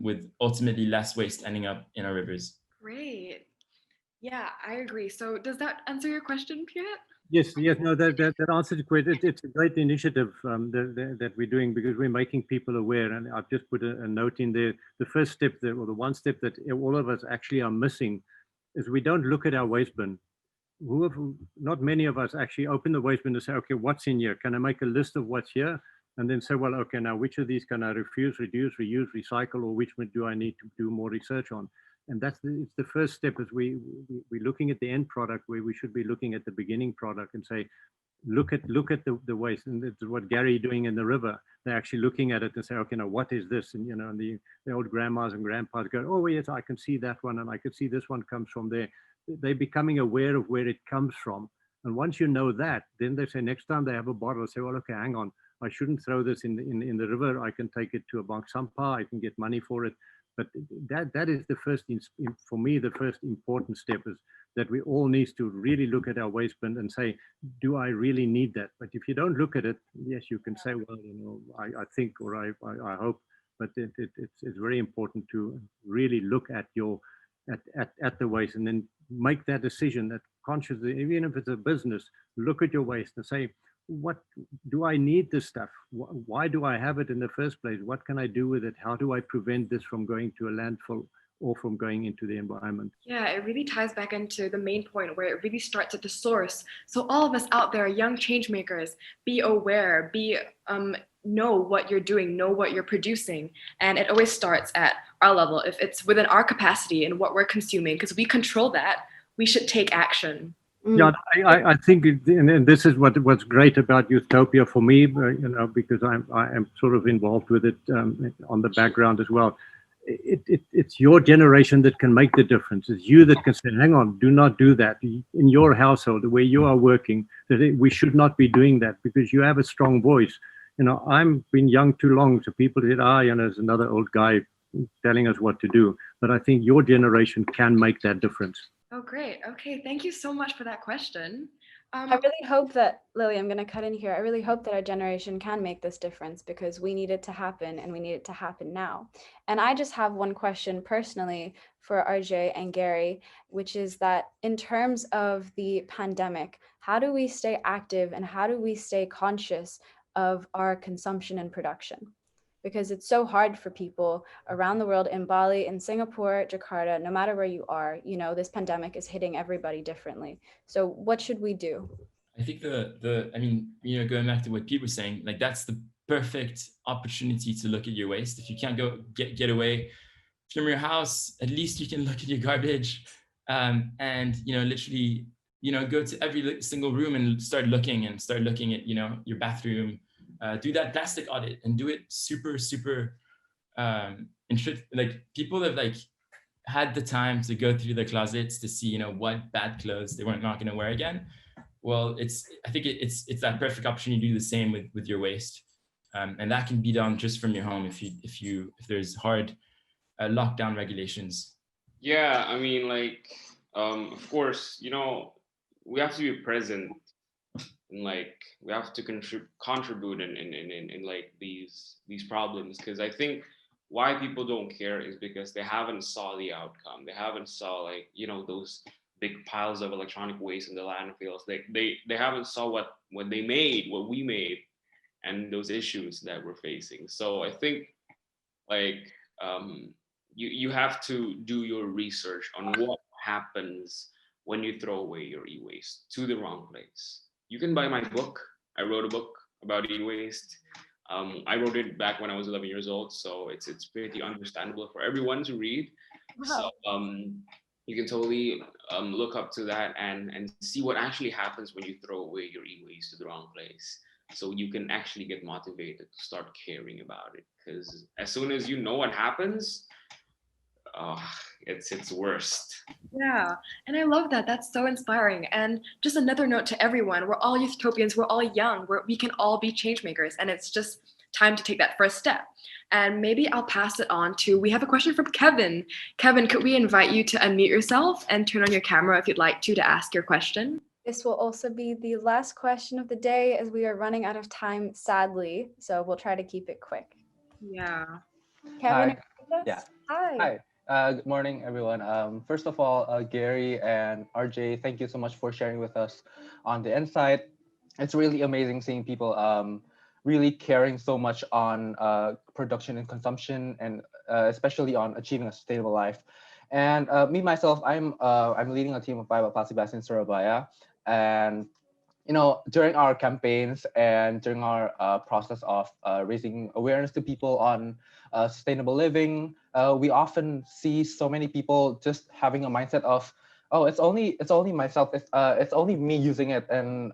with ultimately less waste ending up in our rivers. Great. Yeah, I agree. So does that answer your question, Piet? Yes, no, that answers the question. It's a great initiative that we're doing, because we're making people aware. And I've just put a note in there. The first step, or the one step that all of us actually are missing, is we don't look at our waste bin. Not many of us actually open the waste bin and say, okay, what's in here? Can I make a list of what's here? And then say, well, okay, now which of these can I refuse, reduce, reuse, recycle, or which one do I need to do more research on? And it's the first step, is we're looking at the end product, where we should be looking at the beginning product and say, look at the waste. And that's what Gary doing in the river. They're actually looking at it and say, okay, now what is this? And and the old grandmas and grandpas go, oh yes, I can see that one, and I can see this one comes from there. They're becoming aware of where it comes from. And once you know that, then they say, next time they have a bottle, say, well, okay, hang on, I shouldn't throw this in the river. I can take it to a bank sampa. I can get money for it. But that is the first, for me, the first important step is that we all need to really look at our waste bin and say, do I really need that? But if you don't look at it, yes, you can say, well, I think, or I hope, but it's very important to really look at at the waste and then make that decision, that consciously, even if it's a business, look at your waste and say, what do I need this stuff? Why do I have it in the first place? What can I do with it? How do I prevent this from going to a landfill or from going into the environment? Yeah, it really ties back into the main point where it really starts at the source. So all of us out there, young change makers, be aware, know what you're doing, know what you're producing. And it always starts at our level. If it's within our capacity and what we're consuming, because we control that, we should take action. Yeah, I think, and this is what's great about Youthtopia for me, because I am sort of involved with it on the background as well. It's your generation that can make the difference. It's you that can say, hang on, do not do that. In your household, where you are working, that we should not be doing that because you have a strong voice. I've been young too long, so people said, there's another old guy telling us what to do. But I think your generation can make that difference. Oh, great. Okay, thank you so much for that question. I really hope that, Lily, I'm going to cut in here. I really hope that our generation can make this difference because we need it to happen and we need it to happen now. And I just have one question personally for RJ and Gary, which is that in terms of the pandemic, how do we stay active and how do we stay conscious of our consumption and production? Because it's so hard for people around the world, in Bali, in Singapore, Jakarta, no matter where you are, this pandemic is hitting everybody differently. So what should we do? I think going back to what Pete was saying, like that's the perfect opportunity to look at your waste. If you can't go get away from your house, at least you can look at your garbage and literally, go to every single room and start looking at, your bathroom. Do that plastic audit and do it super like people have had the time to go through the closets to see what bad clothes they weren't not going to wear again. Well, I think it's that perfect opportunity to do the same with your waste, and that can be done just from your home if there's hard lockdown regulations. Yeah, I mean, of course, we have to be present. And we have to contribute in these problems, because I think why people don't care is because they haven't saw the outcome. They haven't saw those big piles of electronic waste in the landfills. They haven't saw what we made, and those issues that we're facing. So I think you have to do your research on what happens when you throw away your e-waste to the wrong place. You can buy my book. I wrote a book about e-waste. I wrote it back when I was 11 years old, so it's pretty understandable for everyone to read. Wow. So you can totally look up to that and see what actually happens when you throw away your e-waste to the wrong place. So you can actually get motivated to start caring about it. Because as soon as you know what happens, it's worst. Yeah, and I love that. That's so inspiring. And just another note to everyone, we're all Youthtopians, we're all young, we can all be change makers, and it's just time to take that first step. And maybe I'll pass it on to, we have a question from Kevin. Kevin, could we invite you to unmute yourself and turn on your camera if you'd like to ask your question? This will also be the last question of the day as we are running out of time, sadly. So we'll try to keep it quick. Yeah. Kevin, Hi. Yeah. Hi. Good morning, everyone. First of all, Gary and RJ, thank you so much for sharing with us on the insight. It's really amazing seeing people really caring so much on production and consumption, and especially on achieving a sustainable life. And me myself, I'm leading a team of bioplastic in Surabaya, and during our campaigns and during our process of raising awareness to people on sustainable living, we often see so many people just having a mindset of, oh, it's only myself, it's only me using it, and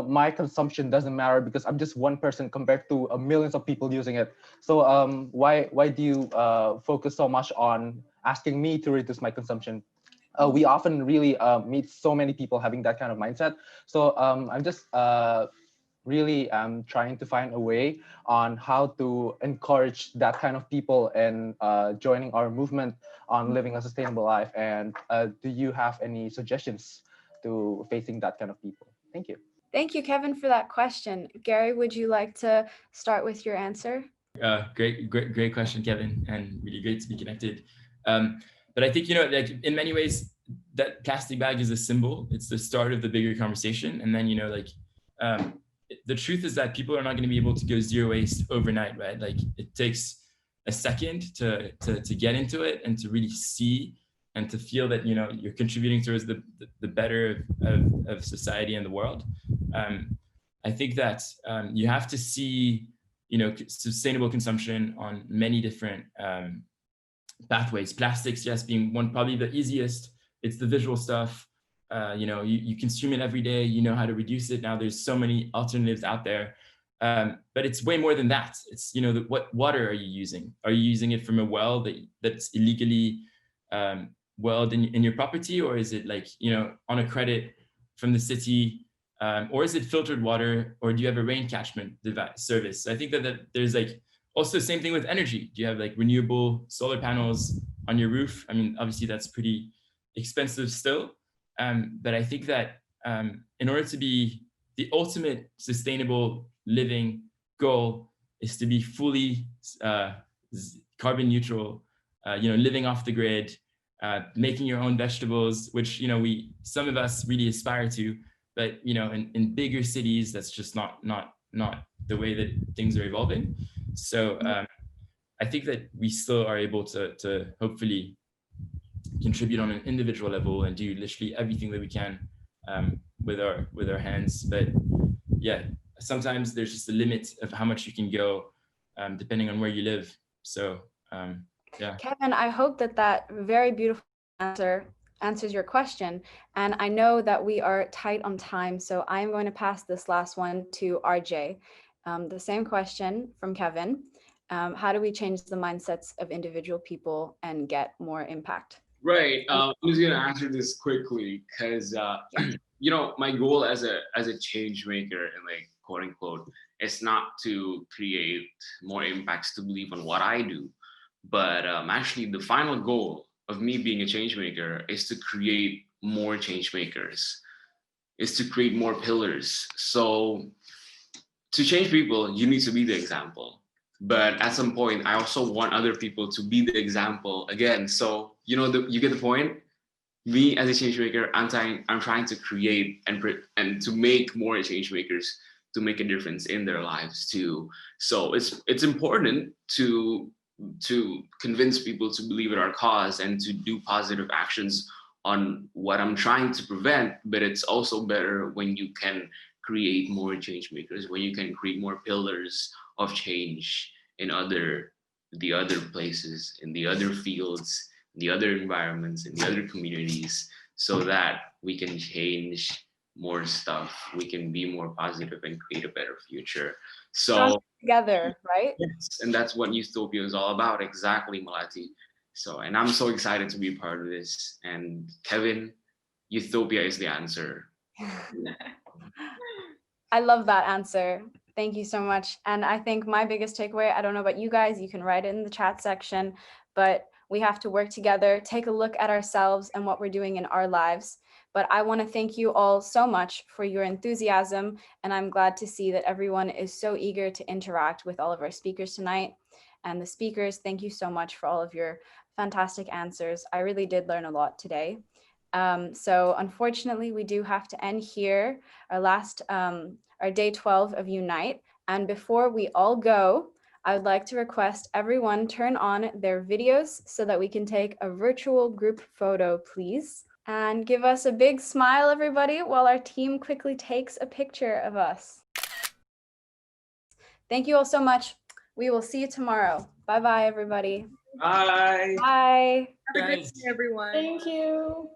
my consumption doesn't matter because I'm just one person compared to millions of people using it. So why do you focus so much on asking me to reduce my consumption? We often really meet so many people having that kind of mindset. So I'm just really trying to find a way on how to encourage that kind of people and joining our movement on living a sustainable life. And do you have any suggestions to facing that kind of people? Thank you. Thank you, Kevin, for that question. Gary, would you like to start with your answer? Great question, Kevin, and really great to be connected. But I think, like in many ways, that plastic bag is a symbol. It's the start of the bigger conversation. And then, the truth is that people are not going to be able to go zero waste overnight, right? Like it takes a second to get into it and to really see and to feel that, you're contributing towards the better of society and the world. I think that you have to see, sustainable consumption on many different pathways. Plastics, yes, being one, probably the easiest. It's the visual stuff. You consume it every day, you know how to reduce it. Now there's so many alternatives out there. But it's way more than that. It's, what water are you using? Are you using it from a well that's illegally welled in your property? Or is it like, on a credit from the city? Or is it filtered water? Or do you have a rain catchment service? I think that there's like, also same thing with energy. Do you have like renewable solar panels on your roof? I mean, obviously that's pretty expensive still. But I think that in order to be the ultimate sustainable living goal is to be fully carbon neutral, living off the grid, making your own vegetables, which, some of us really aspire to, but, in bigger cities, that's just not the way that things are evolving. So I think that we still are able to hopefully contribute on an individual level and do literally everything that we can with our hands. But yeah, sometimes there's just a limit of how much you can go depending on where you live. So yeah. Kevin, I hope that very beautiful answer answers your question. And I know that we are tight on time, so I'm going to pass this last one to RJ. The same question from Kevin. How do we change the mindsets of individual people and get more impact? Right. I'm just gonna answer this quickly because my goal as a change maker and like quote unquote is not to create more impacts to believe on what I do, but actually the final goal of me being a change maker is to create more change makers, is to create more pillars. So to change people, you need to be the example. But at some point, I also want other people to be the example again. So, you get the point? Me as a change maker, I'm trying to create and to make more change makers to make a difference in their lives too. So it's important to convince people to believe in our cause and to do positive actions on what I'm trying to prevent. But it's also better when you can create more change makers, when you can create more pillars of change in the other places, in the other fields, in the other environments, in the other communities, so that we can change more stuff, we can be more positive and create a better future. So together, right? Yes, and that's what Youthtopia is all about. Exactly, Malati. So, and I'm so excited to be a part of this. And Kevin, Youthtopia is the answer. I love that answer. Thank you so much. And I think my biggest takeaway, I don't know about you guys, you can write it in the chat section, but we have to work together, take a look at ourselves and what we're doing in our lives. But I want to thank you all so much for your enthusiasm. And I'm glad to see that everyone is so eager to interact with all of our speakers tonight. And the speakers, thank you so much for all of your fantastic answers. I really did learn a lot today. So unfortunately, we do have to end here, our day 12 of Unite. And before we all go, I would like to request everyone turn on their videos so that we can take a virtual group photo, please. And give us a big smile, everybody, while our team quickly takes a picture of us. Thank you all so much. We will see you tomorrow. Bye-bye, everybody. Bye. Bye. Have a great day, everyone. Thank you.